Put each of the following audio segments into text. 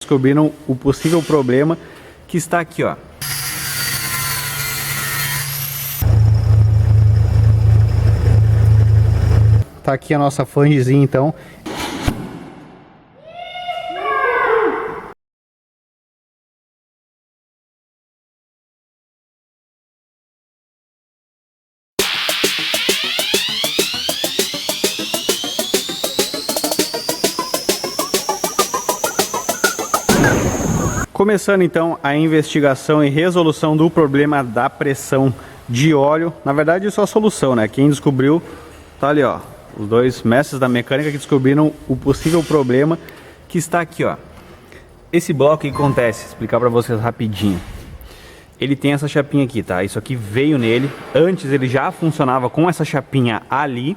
Descobriram o possível problema que está aqui, ó. Tá aqui a nossa flangezinha, então. Começando então a investigação e resolução do problema da pressão de óleo. Na verdade isso é a solução, né? Quem descobriu, tá ali, ó. Os dois mestres da mecânica que descobriram o possível problema que está aqui, ó. Esse bloco, o que acontece? Vou explicar pra vocês rapidinho. Ele tem essa chapinha aqui, tá? Isso aqui veio nele. Antes ele já funcionava com essa chapinha ali,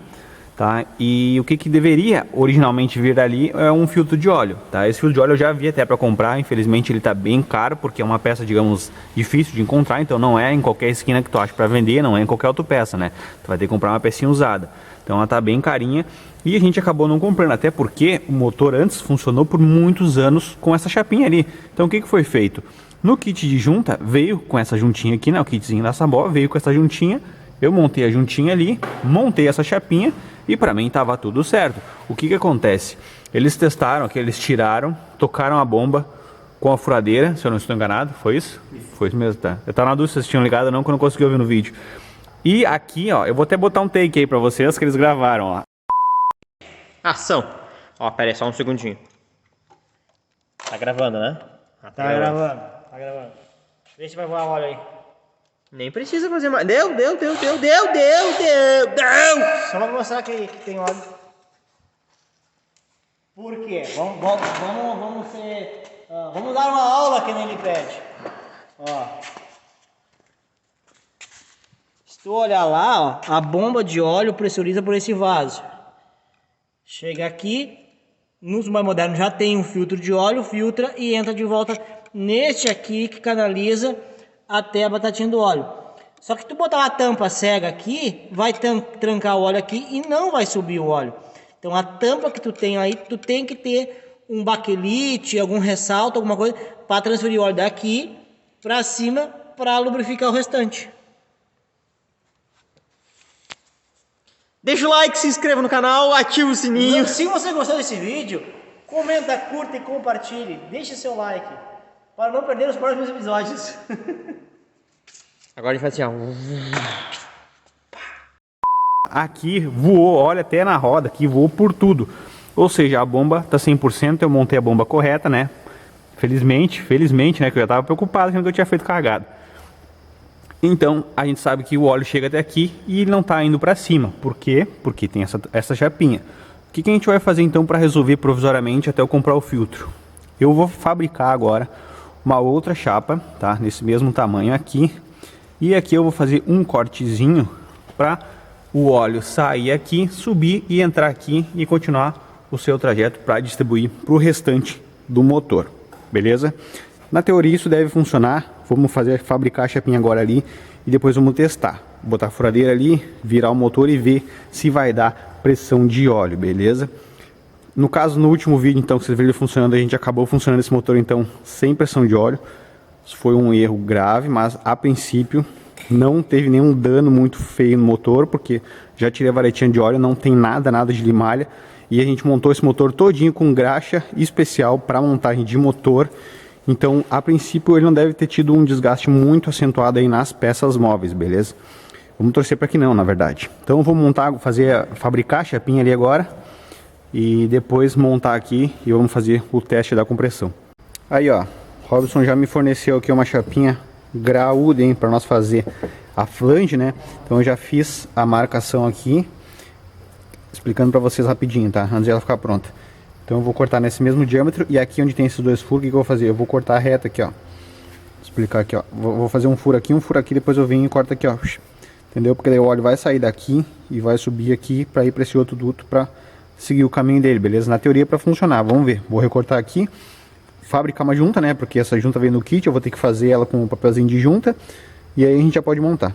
tá? E o que deveria originalmente vir dali é um filtro de óleo, tá? Esse filtro de óleo eu já vi até para comprar, infelizmente ele tá bem caro, porque é uma peça, digamos, difícil de encontrar, então não é em qualquer esquina que tu acha para vender, não é em qualquer autopeça, né? Tu vai ter que comprar uma pecinha usada, então ela tá bem carinha e a gente acabou não comprando, até porque o motor antes funcionou por muitos anos com essa chapinha ali. Então o que foi feito? No kit de junta veio com essa juntinha aqui, né? O kitzinho da Sabó veio com essa juntinha, eu montei a juntinha ali, montei essa chapinha e para mim tava tudo certo. O que acontece? Eles testaram, que eles tiraram, tocaram a bomba com a furadeira, se eu não estou enganado, foi isso? Foi isso mesmo, tá? Eu tava na dúvida se vocês tinham ligado ou não, que eu não consegui ouvir no vídeo. E aqui, ó, eu vou até botar um take aí pra vocês que eles gravaram, ó. Ação! Ó, pera aí, só um segundinho. Tá gravando, né? Tá gravando. Vê se vai voar óleo aí. Nem precisa fazer mais. Deu! Só pra mostrar que tem óleo. Por quê? Vamos dar uma aula aqui no Helipad. Ó. Se tu olhar lá, ó, a bomba de óleo pressuriza por esse vaso. Chega aqui, nos mais modernos já tem um filtro de óleo, filtra e entra de volta neste aqui que canaliza até a batatinha do óleo. Só que tu botar uma tampa cega aqui, vai trancar o óleo aqui e não vai subir o óleo. Então a tampa que tu tem aí, tu tem que ter um baquelite, algum ressalto, alguma coisa, para transferir o óleo daqui para cima, para lubrificar o restante. Deixa o like, se inscreva no canal, ativa o sininho. Se você gostou desse vídeo, comenta, curta e compartilhe. Deixe seu like, para não perder os próximos episódios. Agora a gente faz assim, ó. Aqui voou, olha, até na roda, aqui voou por tudo. Ou seja, a bomba tá 100%, eu montei a bomba correta, né? Felizmente, né? Que eu já tava preocupado, achando que eu tinha feito cagada. Então, a gente sabe que o óleo chega até aqui e ele não tá indo para cima. Por quê? Porque tem essa chapinha. O que a gente vai fazer então para resolver provisoriamente até eu comprar o filtro? Eu vou fabricar agora uma outra chapa, tá? Nesse mesmo tamanho aqui. E aqui eu vou fazer um cortezinho para o óleo sair aqui, subir e entrar aqui e continuar o seu trajeto para distribuir para o restante do motor. Beleza? Na teoria isso deve funcionar. Vamos fabricar a chapinha agora ali e depois vamos testar. Botar a furadeira ali, virar o motor e ver se vai dar pressão de óleo, beleza? No caso, no último vídeo então que vocês viram ele funcionando, a gente acabou funcionando esse motor então sem pressão de óleo. Isso foi um erro grave, mas a princípio não teve nenhum dano muito feio no motor, porque já tirei a varetinha de óleo, não tem nada de limalha. E a gente montou esse motor todinho com graxa especial para montagem de motor. Então, a princípio, ele não deve ter tido um desgaste muito acentuado aí nas peças móveis, beleza? Vamos torcer para que não, na verdade. Então, eu vou fabricar a chapinha ali agora e depois montar aqui e vamos fazer o teste da compressão. Aí, ó, Robson já me forneceu aqui uma chapinha graúda, hein, para nós fazer a flange, né? Então, eu já fiz a marcação aqui, explicando para vocês rapidinho, tá? Antes de ela ficar pronta. Então eu vou cortar nesse mesmo diâmetro e aqui onde tem esses dois furos, o que eu vou fazer? Eu vou cortar a reta aqui, ó. Vou explicar aqui, ó. Vou fazer um furo aqui, depois eu venho e corto aqui, ó. Entendeu? Porque daí o óleo vai sair daqui e vai subir aqui para ir para esse outro duto para seguir o caminho dele, beleza? Na teoria para funcionar, vamos ver. Vou recortar aqui, fabricar uma junta, né? Porque essa junta vem no kit, eu vou ter que fazer ela com um papelzinho de junta e aí a gente já pode montar.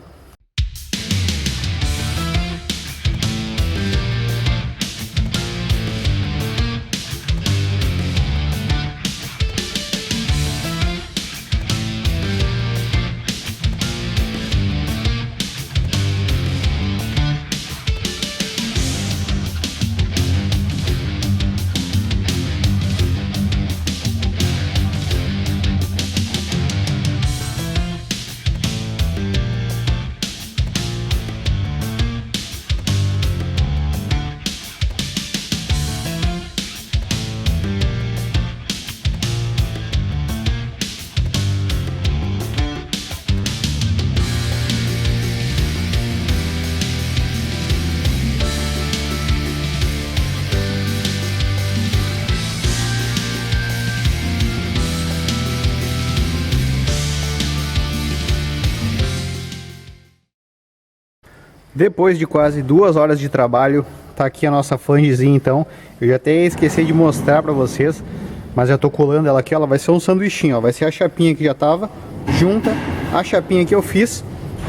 Depois de quase 2 horas de trabalho, tá aqui a nossa flangezinha então. Eu já até esqueci de mostrar pra vocês, mas já tô colando ela aqui. Ela vai ser um sanduichinho, ó. Vai ser a chapinha que já tava junta, a chapinha que eu fiz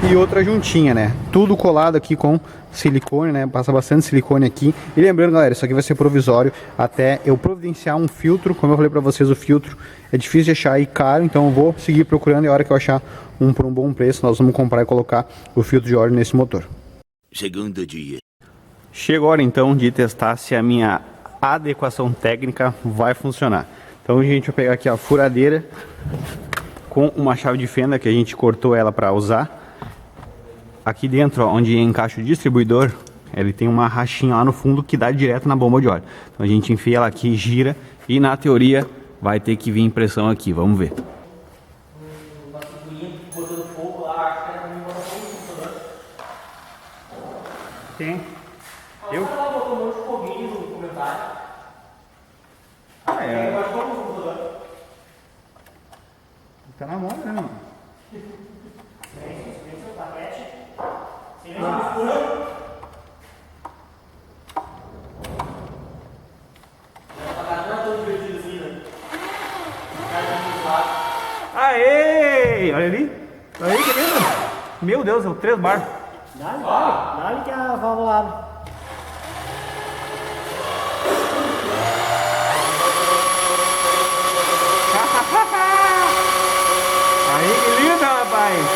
e outra juntinha, né? Tudo colado aqui com silicone, né? Passa bastante silicone aqui. E lembrando, galera, isso aqui vai ser provisório até eu providenciar um filtro. Como eu falei pra vocês, o filtro é difícil de achar e caro, então eu vou seguir procurando e a hora que eu achar um por um bom preço, nós vamos comprar e colocar o filtro de óleo nesse motor. Segundo dia. Chegou a hora então de testar se a minha adequação técnica vai funcionar. Então, gente, eu vou pegar aqui a furadeira com uma chave de fenda que a gente cortou ela para usar. Aqui dentro, ó, onde encaixa o distribuidor, ele tem uma rachinha lá no fundo que dá direto na bomba de óleo. Então a gente enfia ela aqui, gira e na teoria vai ter que vir impressão aqui, vamos ver. Tem. Eu? Ah, é. Tá na moda, né, mano? Aê! Olha ali. Olha aí, que lindo. Meu Deus, são 3 bar. Dá-lhe que a válvula abre. Aí, que lindo, rapaz.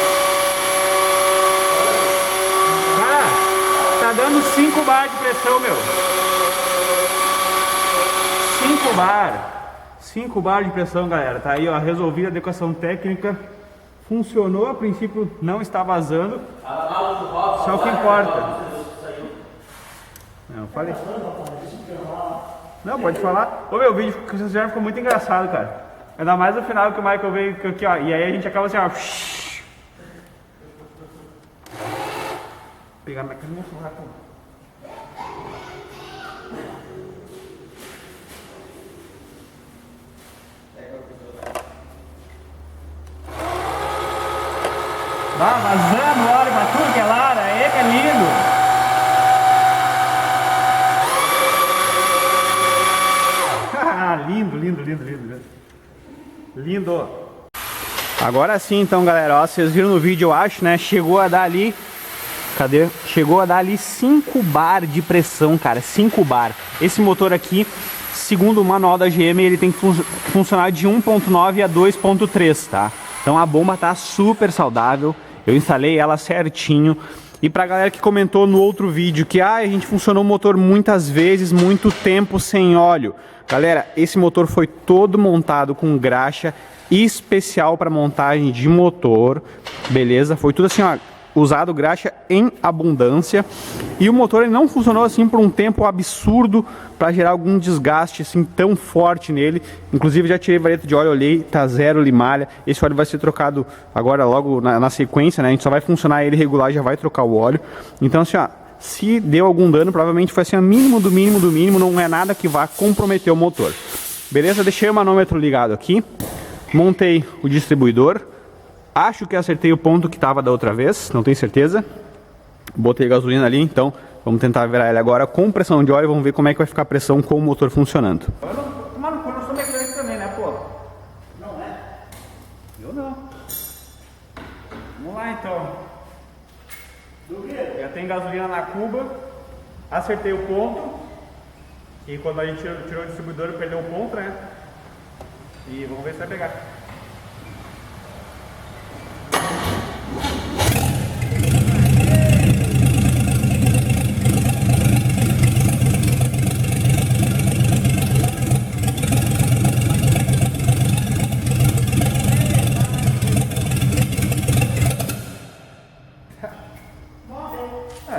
Cara, tá dando 5 bar de pressão, meu. 5 bar. 5 bar de pressão, galera. Tá aí, ó, resolvida a adequação técnica. Funcionou, a princípio não está vazando. Só o que importa. Não, falei. Não, pode falar. Ô, meu, o vídeo que vocês fizeram ficou muito engraçado, cara. Ainda mais no final que o Michael veio aqui, ó. E aí a gente acaba assim, ó. Pegar minha câmera e falar com. Tá vazando óleo pra tudo que é lado, aí que é lindo! Lindo, lindo, lindo, lindo, lindo. Lindo! Agora sim, então, galera, ó, vocês viram no vídeo, eu acho, né? Chegou a dar ali. Cadê? Chegou a dar ali 5 bar de pressão, cara. 5 bar. Esse motor aqui, segundo o manual da GM, ele tem que funcionar de 1.9 a 2.3, tá? Então a bomba tá super saudável. Eu instalei ela certinho. E pra galera que comentou no outro vídeo que a gente funcionou o motor muitas vezes, muito tempo sem óleo. Galera, esse motor foi todo montado com graxa especial para montagem de motor. Beleza? Foi tudo assim, ó, usado graxa em abundância. E o motor ele não funcionou assim por um tempo absurdo para gerar algum desgaste assim tão forte nele. Inclusive já tirei vareta de óleo, olhei, tá zero limalha. Esse óleo vai ser trocado agora logo na sequência, né? A gente só vai funcionar ele regular e já vai trocar o óleo. Então assim, ó, se deu algum dano, provavelmente foi assim, o mínimo do mínimo do mínimo, não é nada que vá comprometer o motor. Beleza? Deixei o manômetro ligado aqui. Montei o distribuidor. Acho que acertei o ponto que estava da outra vez, não tenho certeza. Botei gasolina ali, então vamos tentar virar ele agora com pressão de óleo. Vamos ver como é que vai ficar a pressão com o motor funcionando. Mano, eu não sou mecânico também, né, pô? Não é? Eu não. Vamos lá, então. Do quê? Já tem gasolina na cuba. Acertei o ponto. E quando a gente tirou o distribuidor, perdeu o ponto, né? E vamos ver se vai pegar.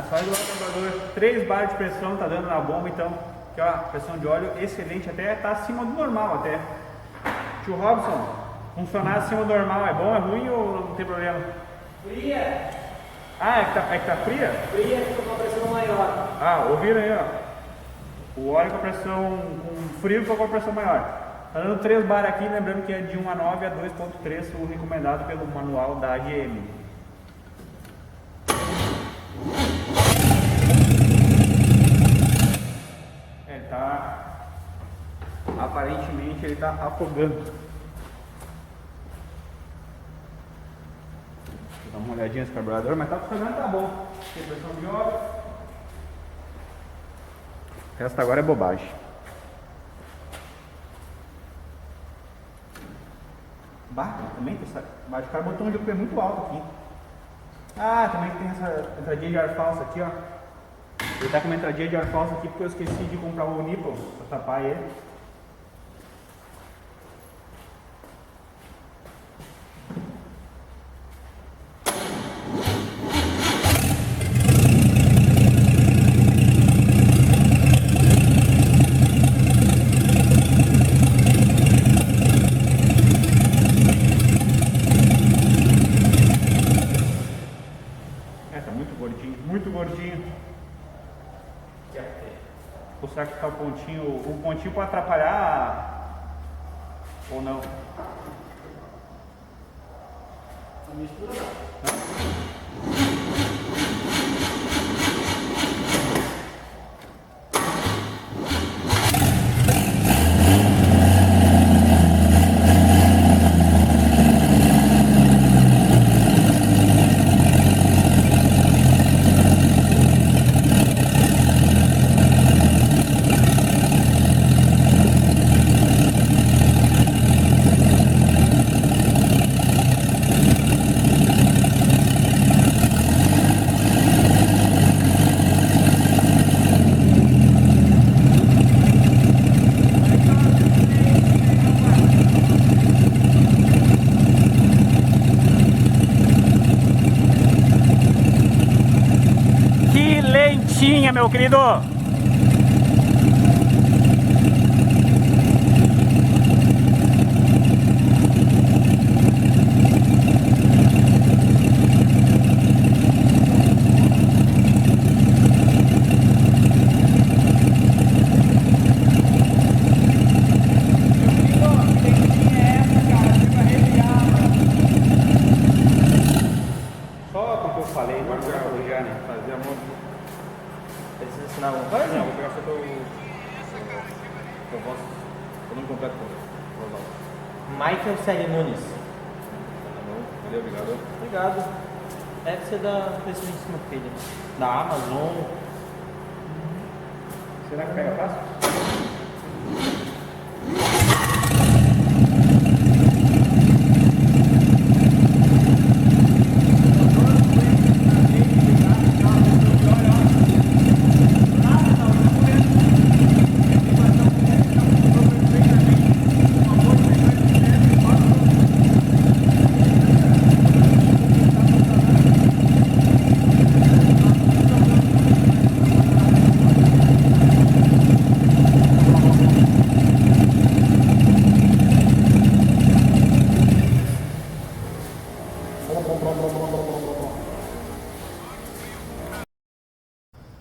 Faz o carburador, 3 bar de pressão tá dando na bomba, então aqui ó, pressão de óleo excelente, até tá acima do normal até. Tio Robson, funcionar acima do normal é bom, é ruim ou não tem problema? Fria. Ah, é que tá fria? Fria fica com a pressão maior. Ah, ouviram aí, ó. O óleo com a pressão, com frio fica com a pressão maior. Tá dando 3 bar aqui, lembrando que é de 1.9 a 2.3, o recomendado pelo manual da GM. Aparentemente ele está afogando. Vou dar uma olhadinha nesse carburador, mas tá funcionando, tá bom. Tem pressão de óleo. O resto agora é bobagem. Bah, também tem essa. Mas o cara botou um GP muito alto aqui. Ah, também tem essa entradinha de ar falso aqui, ó. Ele tá com uma entradinha de ar falso aqui porque eu esqueci de comprar o nipple pra tapar ele. Muito gordinho. Ou será que tá o pontinho pode atrapalhar ou não? Não mistura não. Meu querido. Só porque eu falei, agora eu já, né? Fazia muito. Precisa ensinar alguma coisa? Não, vou pegar só teu voz. Eu não completo com Michael Célio Nunes. Valeu, obrigado. Obrigado. Deve ser desse ensino filho. Da Amazon. Será que pega fácil?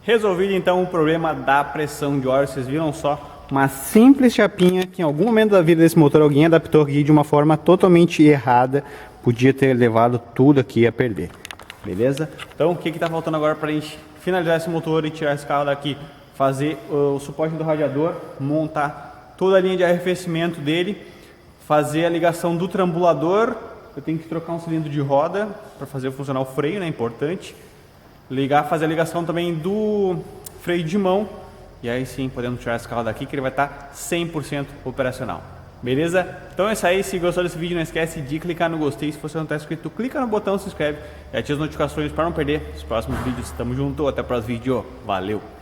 Resolvido então o problema da pressão de óleo, vocês viram só uma simples chapinha que em algum momento da vida desse motor alguém adaptou aqui de uma forma totalmente errada, podia ter levado tudo aqui a perder, beleza? Então o que está faltando agora para a gente finalizar esse motor e tirar esse carro daqui? Fazer o suporte do radiador, montar toda a linha de arrefecimento dele, fazer a ligação do trambulador, eu tenho que trocar um cilindro de roda para fazer funcionar o freio, né, importante. Fazer a ligação também do freio de mão e aí sim podemos tirar esse carro daqui que ele vai estar 100% operacional, beleza? Então é isso aí, se gostou desse vídeo não esquece de clicar no gostei, se você não está inscrito clica no botão se inscreve e ativa as notificações para não perder os próximos vídeos. Tamo junto, até o próximo vídeo, valeu!